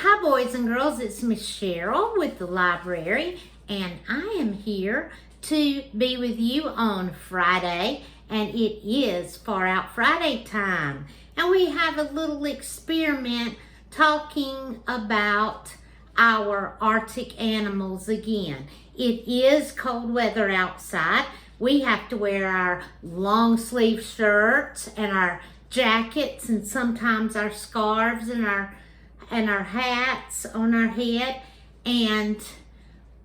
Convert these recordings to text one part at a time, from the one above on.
Hi boys and girls, it's Miss Cheryl with the library, and I am here to be with you on Friday, and it is Far Out Friday time. And we have a little experiment talking about our Arctic animals again. It is cold weather outside. We have to wear our long sleeve shirts and our jackets and sometimes our scarves and our hats on our head, and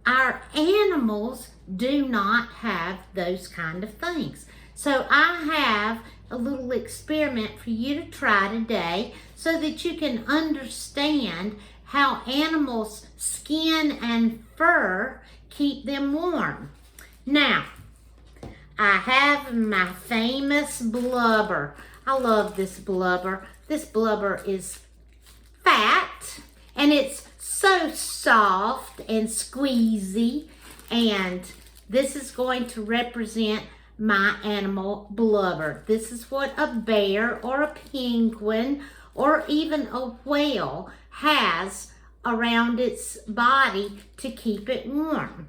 our animals do not have those kind of things. So I have a little experiment for you to try today so that you can understand how animals' skin and fur keep them warm. Now, I have my famous blubber. I love this blubber. This blubber is fat, and it's so soft and squeezy, and this is going to represent my animal blubber. This is what a bear or a penguin or even a whale has around its body to keep it warm.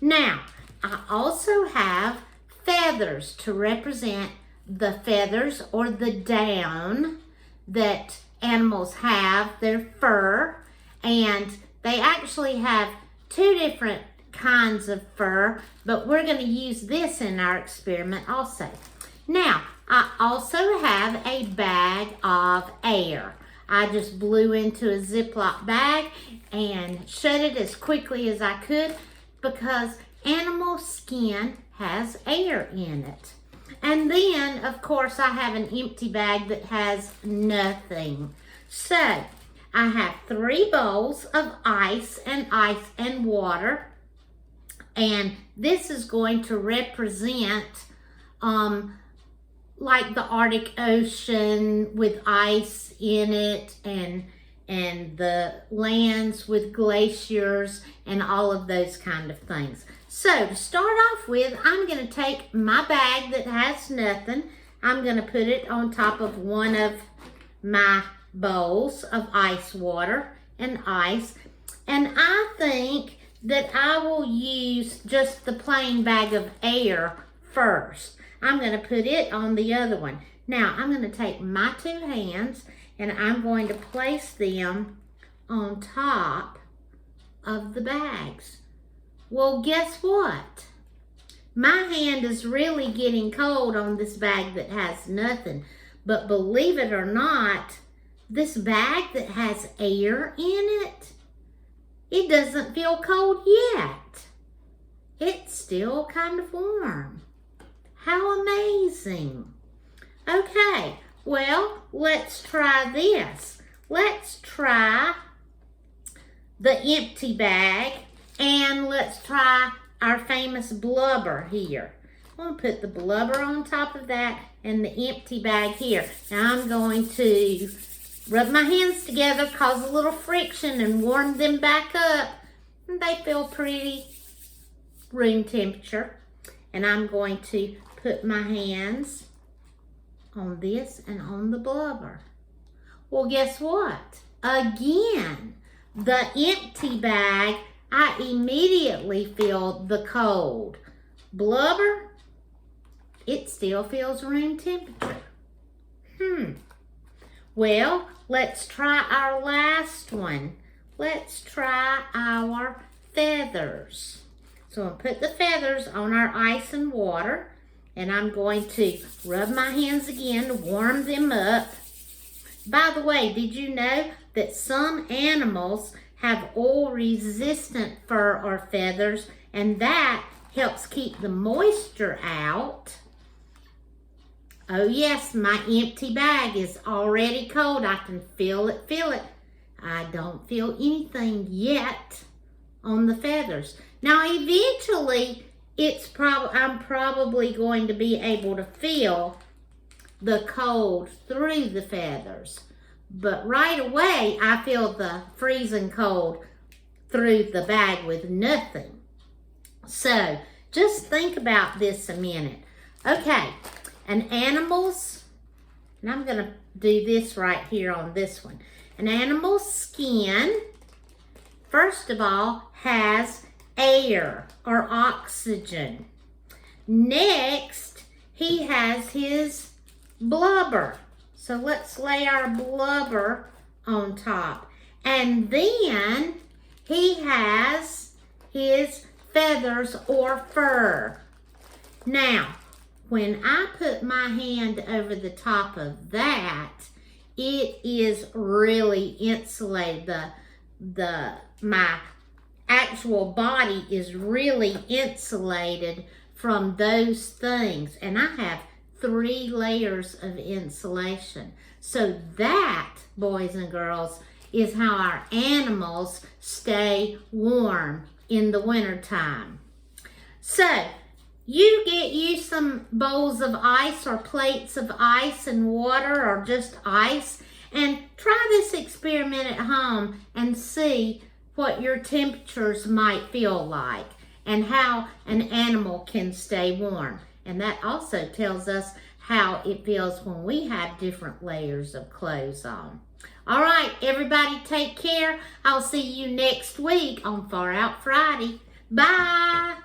Now, I also have feathers to represent the feathers or the down that animals have, their fur, and they actually have two different kinds of fur, but we're going to use this in our experiment also. Now, I also have a bag of air. I just blew into a Ziploc bag and shut it as quickly as I could because animal skin has air in it. And then, of course, I have an empty bag that has nothing. So, I have 3 bowls of ice and water. And this is going to represent like the Arctic Ocean with ice in it, and the lands with glaciers and all of those kind of things. So to start off with, I'm going to take my bag that has nothing. I'm going to put it on top of one of my bowls of ice water and ice. And I think that I will use just the plain bag of air first. I'm going to put it on the other one. Now I'm going to take my 2 hands and I'm going to place them on top of the bags. Well, guess what? My hand is really getting cold on this bag that has nothing. But believe it or not, this bag that has air in it, it doesn't feel cold yet. It's still kind of warm. How amazing. Okay, well, let's try this. Let's try the empty bag, and let's try our famous blubber here. I'm going to put the blubber on top of that and the empty bag here. Now I'm going to rub my hands together, cause a little friction, and warm them back up. And they feel pretty room temperature. And I'm going to put my hands on this and on the blubber. Well, guess what? Again, the empty bag, I immediately feel the cold. Blubber, it still feels room temperature. Well, let's try our last one. Let's try our feathers. So I'll put the feathers on our ice and water, and I'm going to rub my hands again to warm them up. By the way, did you know that some animals have oil-resistant fur or feathers, and that helps keep the moisture out? Oh yes, my empty bag is already cold. I can feel it. I don't feel anything yet on the feathers. Now eventually, I'm probably going to be able to feel the cold through the feathers. But right away, I feel the freezing cold through the bag with nothing. So just think about this a minute. Okay, and I'm going to do this right here on this one. An animal's skin, first of all, has air or oxygen. Next, he has his blubber. So let's lay our blubber on top. And then he has his feathers or fur. Now, when I put my hand over the top of that, it is really insulated. My actual body is really insulated from those things. And I have 3 layers of insulation. So that, boys and girls, is how our animals stay warm in the wintertime. So, you get you some bowls of ice or plates of ice and water or just ice, and try this experiment at home and see what your temperatures might feel like and how an animal can stay warm. And that also tells us how it feels when we have different layers of clothes on. All right, everybody, take care. I'll see you next week on Far Out Friday. Bye.